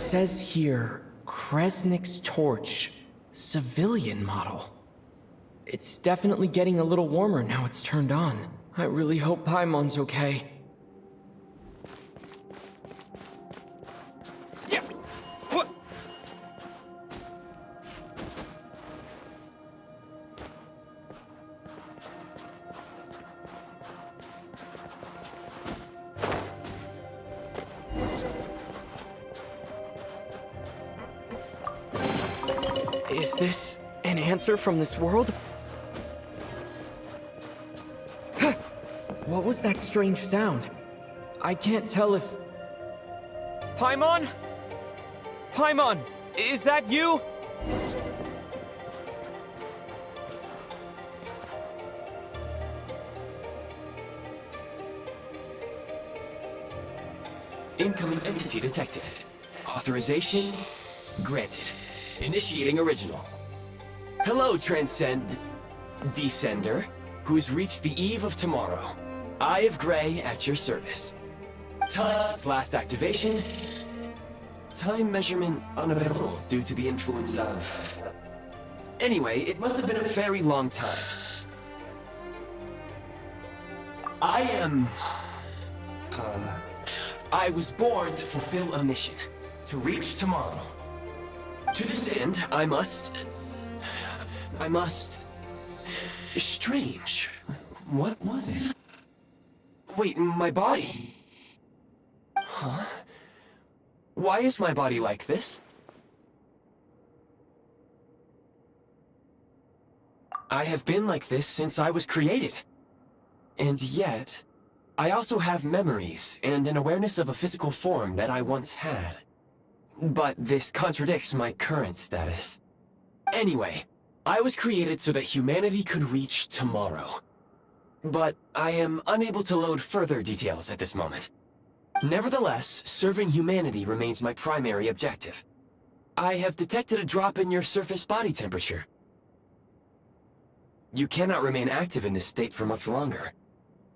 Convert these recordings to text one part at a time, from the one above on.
says here, Kresnik's torch, civilian model. It's definitely getting a little warmer now it's turned on. I really hope Paimon's okay. Yeah. What? Is this an answer from this world? What was that strange sound? I can't tell if... Paimon? Paimon, is that you? Incoming entity detected. Authorization granted. Initiating original. Hello, Descender, who's reached the eve of tomorrow. Eye of Graeae at your service. Time since last activation. Time measurement unavailable due to the influence of... Anyway, it must have been a very long time. I was born to fulfill a mission. To reach tomorrow. To this end, I must... Strange. What was it? Wait, my body? Huh? Why is my body like this? I have been like this since I was created. And yet, I also have memories and an awareness of a physical form that I once had. But this contradicts my current status. Anyway, I was created so that humanity could reach tomorrow. But I am unable to load further details at this moment. Nevertheless, serving humanity remains my primary objective. I have detected a drop in your surface body temperature. You cannot remain active in this state for much longer.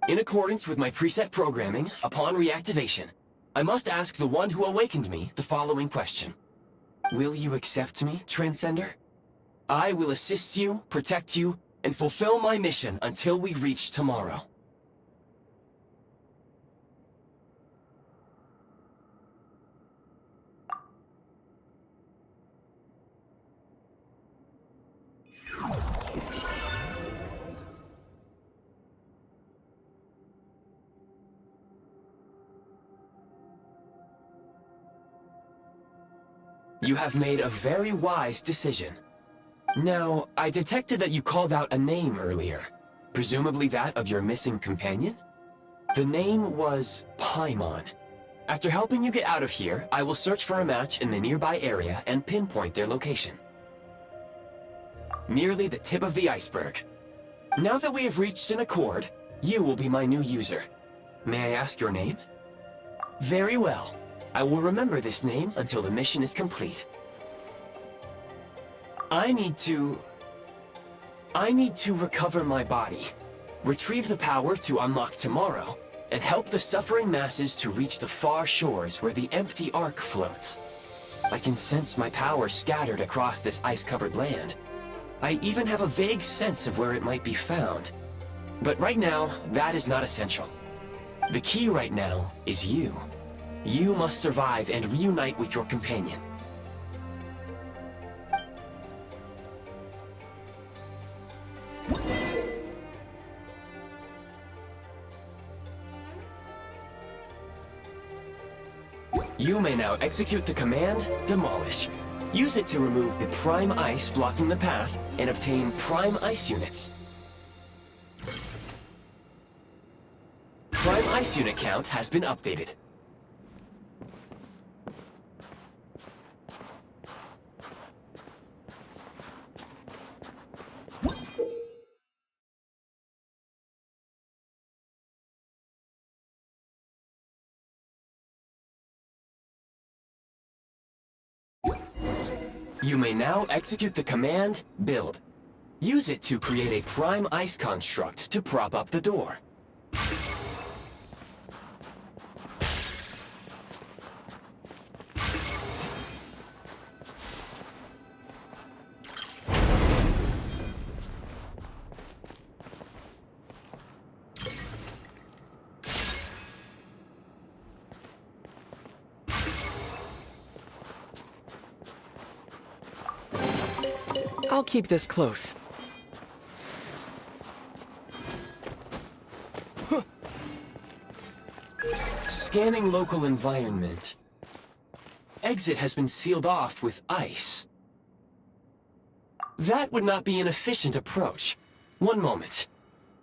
In accordance with my preset programming, upon reactivation, I must ask the one who awakened me the following question. Will you accept me, Transcender? I will assist you, protect you, and fulfill my mission until we reach tomorrow. You have made a very wise decision. Now, I detected that you called out a name earlier. Presumably that of your missing companion? The name was Paimon. After helping you get out of here, I will search for a match in the nearby area and pinpoint their location. Merely the tip of the iceberg. Now that we have reached an accord, you will be my new user. May I ask your name? Very well. I will remember this name until the mission is complete. I need to recover my body, retrieve the power to unlock tomorrow, and help the suffering masses to reach the far shores where the empty Ark floats. I can sense my power scattered across this ice-covered land. I even have a vague sense of where it might be found. But right now, that is not essential. The key right now is you. You must survive and reunite with your companion. You may now execute the command, Demolish. Use it to remove the prime ice blocking the path and obtain prime ice units. Prime ice unit count has been updated. You may now execute the command, Build. Use it to create a prime ice construct to prop up the door. I'll keep this close. Scanning local environment. Exit has been sealed off with ice. That would not be an efficient approach. One moment.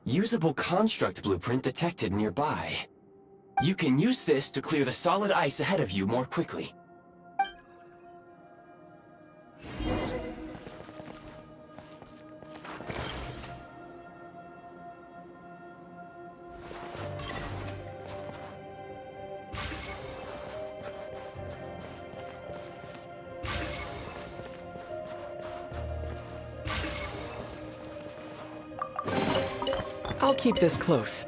Usable construct blueprint detected nearby. You can use this to clear the solid ice ahead of you more quickly. I'll keep this close.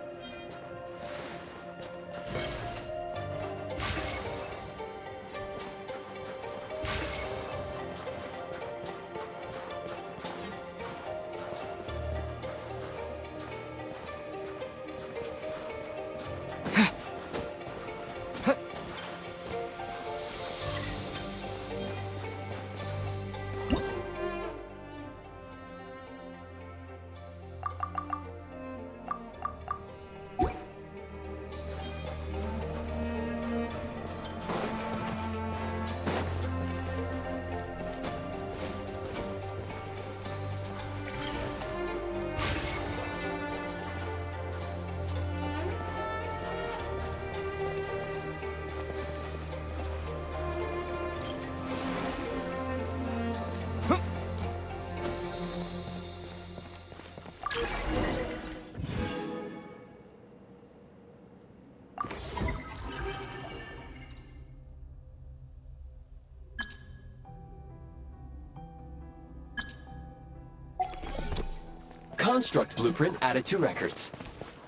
Construct blueprint added to records.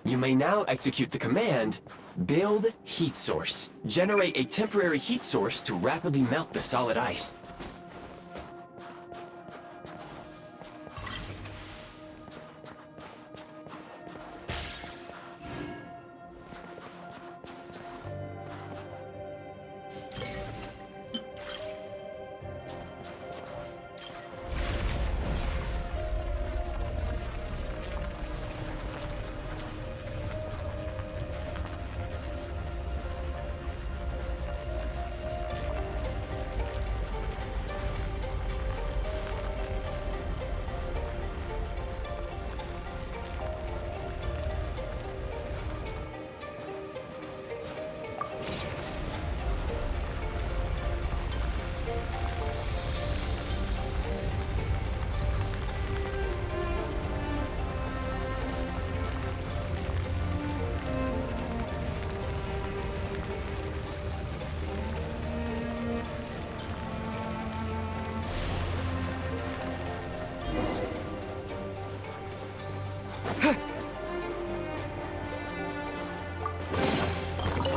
You may now execute the command, build heat source. Generate a temporary heat source to rapidly melt the solid ice.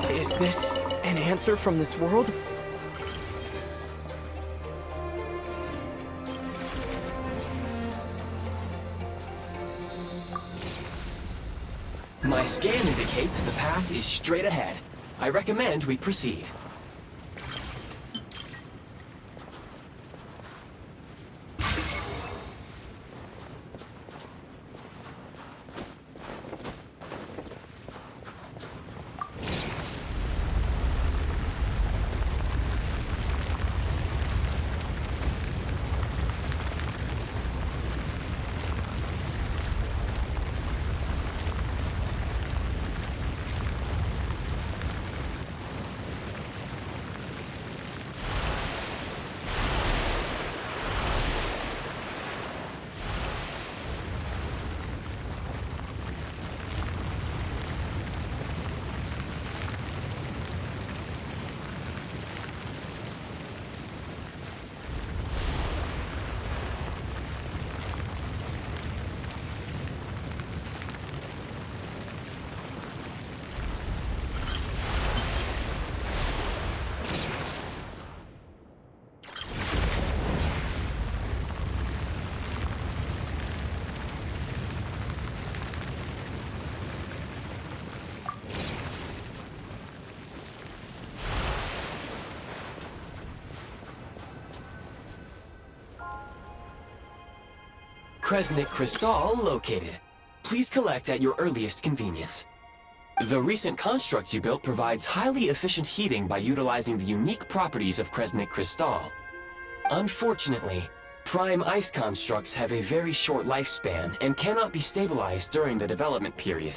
Is this an answer from this world? My scan indicates the path is straight ahead. I recommend we proceed. Kresnik Crystal located. Please collect at your earliest convenience. The recent construct you built provides highly efficient heating by utilizing the unique properties of Kresnik Crystal. Unfortunately, prime ice constructs have a very short lifespan and cannot be stabilized during the development period.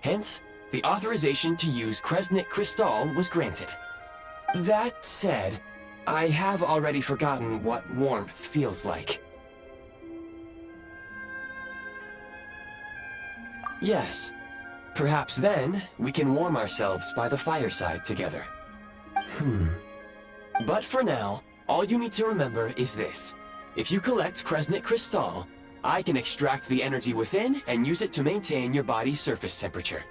Hence, the authorization to use Kresnik Crystal was granted. That said, I have already forgotten what warmth feels like. Yes. Perhaps then, we can warm ourselves by the fireside together. But for now, all you need to remember is this. If you collect Kresnik Crystal, I can extract the energy within and use it to maintain your body's surface temperature.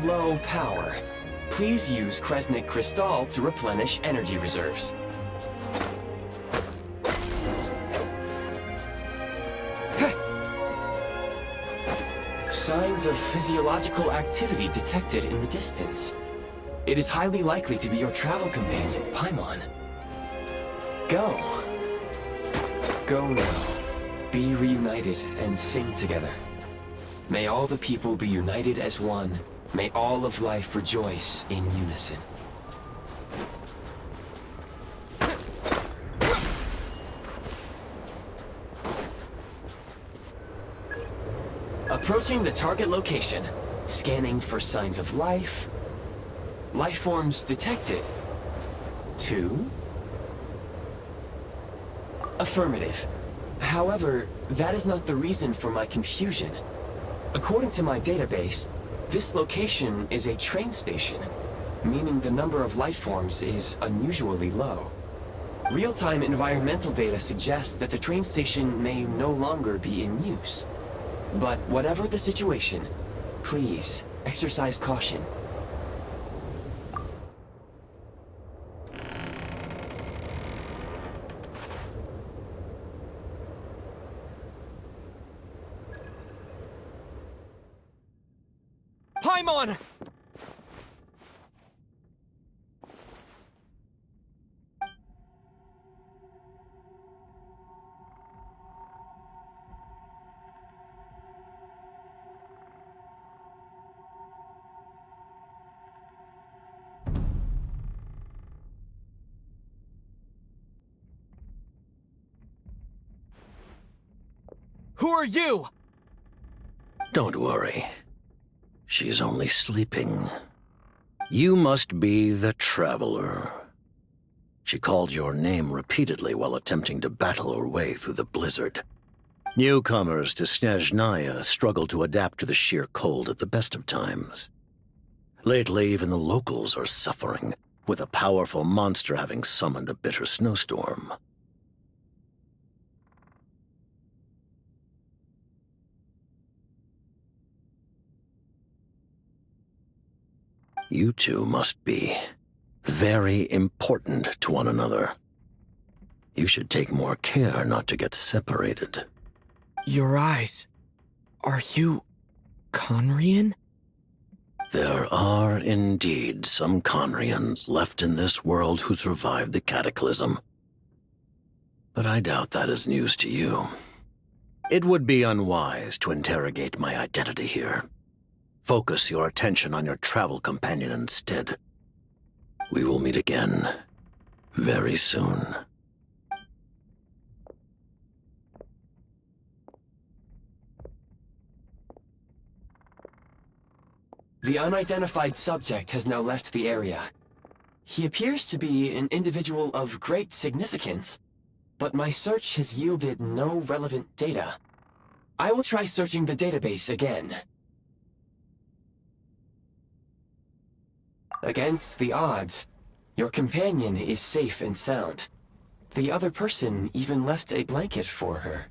Low power. Please use Kresnik Crystal to replenish energy reserves. Signs of physiological activity detected in the distance. It is highly likely to be your travel companion, Paimon. Go. Go now. Be reunited and sing together. May all the people be united as one. May all of life rejoice in unison. Approaching the target location. Scanning for signs of life. Life forms detected. 2. Affirmative. However, that is not the reason for my confusion. According to my database, this location is a train station, meaning the number of life forms is unusually low. Real-time environmental data suggests that the train station may no longer be in use. But whatever the situation, please exercise caution. Paimon! Who are you? Don't worry. She's only sleeping. You must be the Traveler. She called your name repeatedly while attempting to battle her way through the blizzard. Newcomers to Snezhnaya struggle to adapt to the sheer cold at the best of times. Lately, even the locals are suffering, with a powerful monster having summoned a bitter snowstorm. You two must be very important to one another. You should take more care not to get separated. Your eyes. Are you Conrian? There are indeed some Conrians left in this world who survived the cataclysm. But I doubt that is news to you. It would be unwise to interrogate my identity here. Focus your attention on your travel companion instead. We will meet again very soon. The unidentified subject has now left the area. He appears to be an individual of great significance, but my search has yielded no relevant data. I will try searching the database again. Against the odds, your companion is safe and sound. The other person even left a blanket for her.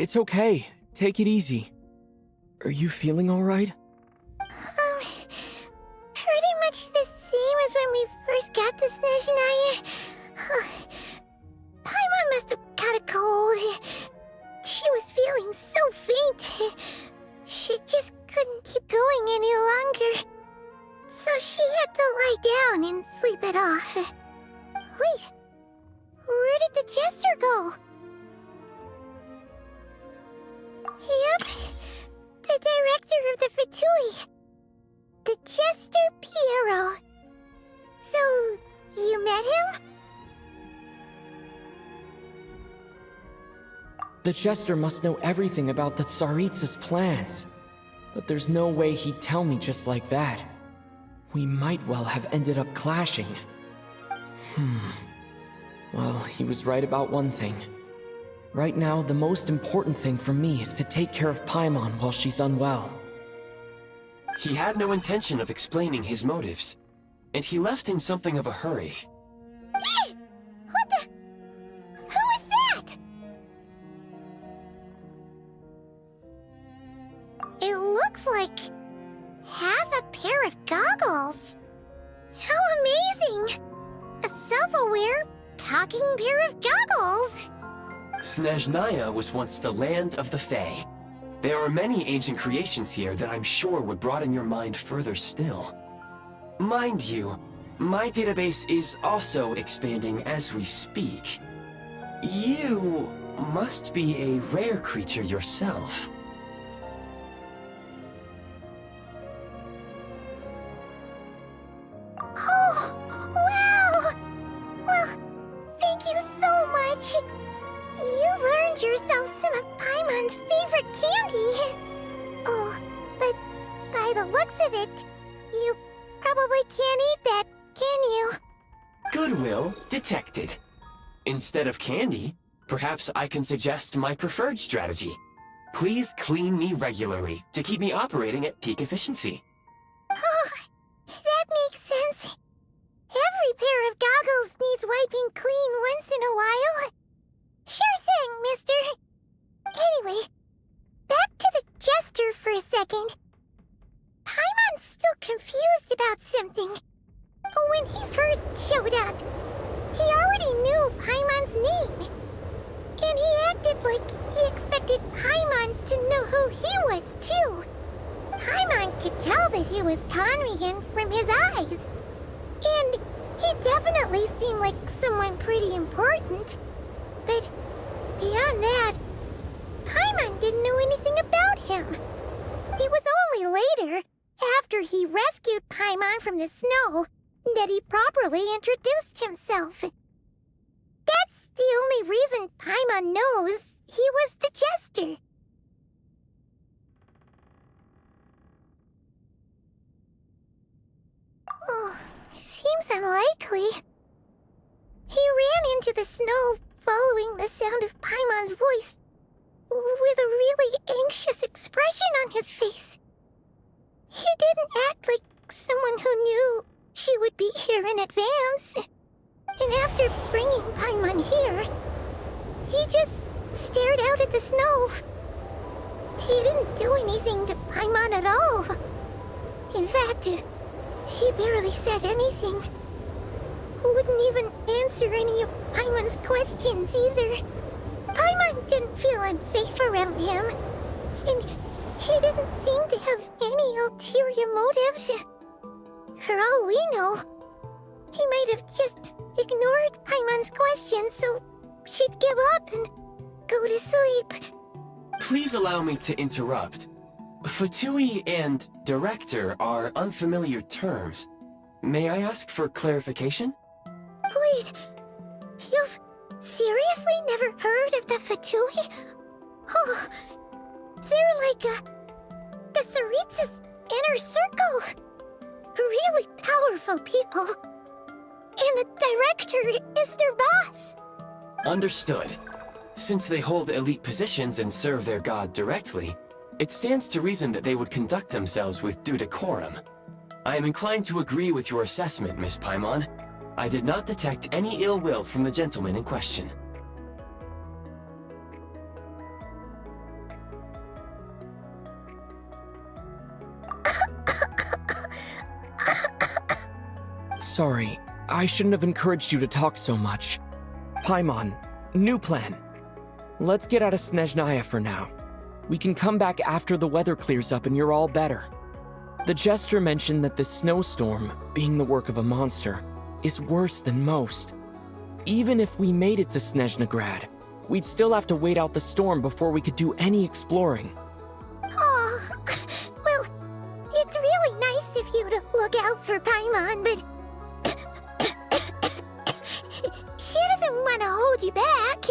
It's okay. Take it easy. Are you feeling alright? Pretty much the same as when we first got to Snezhnaya. Paimon must have got a cold. She was feeling so faint. She just couldn't keep going any longer. So she had to lie down and sleep it off. Wait, where did the Jester go? Yep, the director of the Fatui. The Jester Piero. So, you met him? The Jester must know everything about the Tsaritsa's plans. But there's no way he'd tell me just like that. We might well have ended up clashing. Well, he was right about one thing. Right now, the most important thing for me is to take care of Paimon while she's unwell. He had no intention of explaining his motives, and he left in something of a hurry. Hey! What the? Who is that? It looks like half a pair of goggles. How amazing! A self-aware, talking pair of goggles. Snezhnaya was once the land of the Fae. There are many ancient creations here that I'm sure would broaden your mind further still. Mind you, my database is also expanding as we speak. You must be a rare creature yourself. Oh, wow! Well, thank you so much. You've earned yourself some of Paimon's favorite candy. Oh, but by the looks of it, you probably can't eat that, can you? Goodwill detected. Instead of candy, perhaps I can suggest my preferred strategy. Please clean me regularly to keep me operating at peak efficiency. Oh, that makes sense. Every pair of goggles needs wiping clean once in a while. Sure thing, mister. Anyway, back to the Jester for a second. Paimon's still confused about something. When he first showed up, he already knew Paimon's name. And he acted like he expected Paimon to know who he was, too. Paimon could tell that he was Conrian from his eyes. And he definitely seemed like someone pretty important. But beyond that, Paimon didn't know anything about him. It was only later, after he rescued Paimon from the snow, that he properly introduced himself. That's the only reason Paimon knows he was the Jester. Oh, seems unlikely. He ran into the snow following the sound of Paimon's voice, with a really anxious expression on his face. He didn't act like someone who knew she would be here in advance. And after bringing Paimon here, he just stared out at the snow. He didn't do anything to Paimon at all. In fact, he barely said anything. Wouldn't even answer any of Paimon's questions either. Paimon didn't feel unsafe around him, and he didn't seem to have any ulterior motives. For all we know, he might have just ignored Paimon's questions so she'd give up and go to sleep. Please allow me to interrupt. Fatui and director are unfamiliar terms. May I ask for clarification? Wait, you've seriously never heard of the Fatui? Oh, they're like the Tsaritsa's inner circle. Really powerful people. And the director is their boss. Understood. Since they hold elite positions and serve their god directly, it stands to reason that they would conduct themselves with due decorum. I am inclined to agree with your assessment, Miss Paimon. I did not detect any ill will from the gentleman in question. sorry. I shouldn't have encouraged you to talk so much. Paimon, new plan. Let's get out of Snezhnaya for now. We can come back after the weather clears up and you're all better. The Jester mentioned that this snowstorm, being the work of a monster, is worse than most. Even if we made it to Snezhnegrad, we'd still have to wait out the storm before we could do any exploring. Oh, well, it's really nice of you to look out for Paimon, but she doesn't want to hold you back.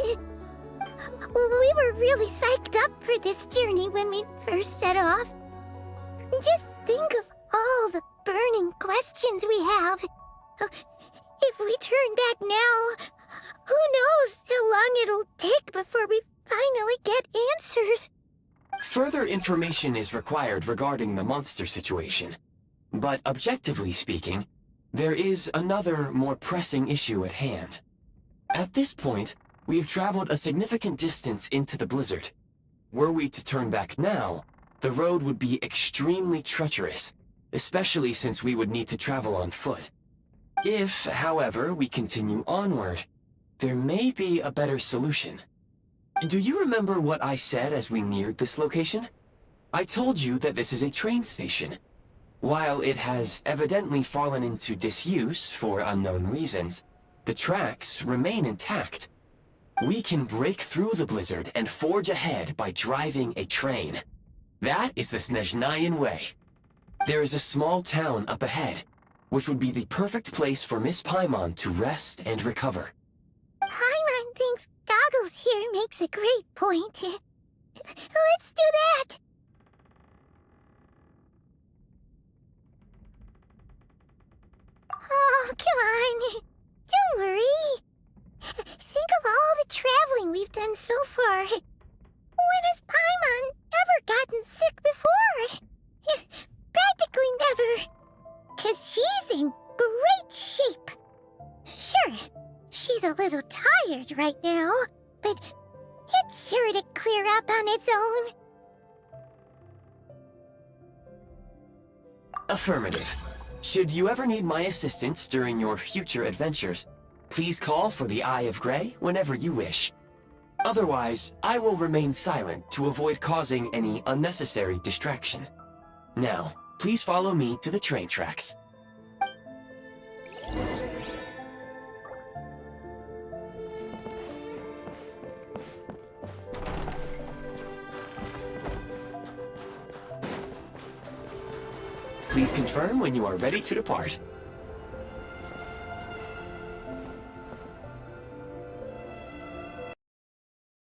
We were really psyched up for this journey when we first set off. Just think of all the burning questions we have. If we turn back now, who knows how long it'll take before we finally get answers. Further information is required regarding the monster situation. But objectively speaking, there is another, more pressing issue at hand. At this point, we have traveled a significant distance into the blizzard. Were we to turn back now, the road would be extremely treacherous, especially since we would need to travel on foot. If, however, we continue onward, there may be a better solution. Do you remember what I said as we neared this location? I told you that this is a train station. While it has evidently fallen into disuse for unknown reasons, the tracks remain intact. We can break through the blizzard and forge ahead by driving a train. That is the Snezhnayan way. There is a small town up ahead, which would be the perfect place for Miss Paimon to rest and recover. Paimon thinks Goggles here makes a great point. Let's do that! Oh, come on. Don't worry. Think of all the traveling we've done so far. When has Paimon ever gotten sick before? Practically never. 'Cause she's in great shape. Sure, she's a little tired right now, but it's sure to clear up on its own. Affirmative. Should you ever need my assistance during your future adventures, please call for the Eye of Graeae whenever you wish. Otherwise, I will remain silent to avoid causing any unnecessary distraction. Now, please follow me to the train tracks. Please confirm when you are ready to depart.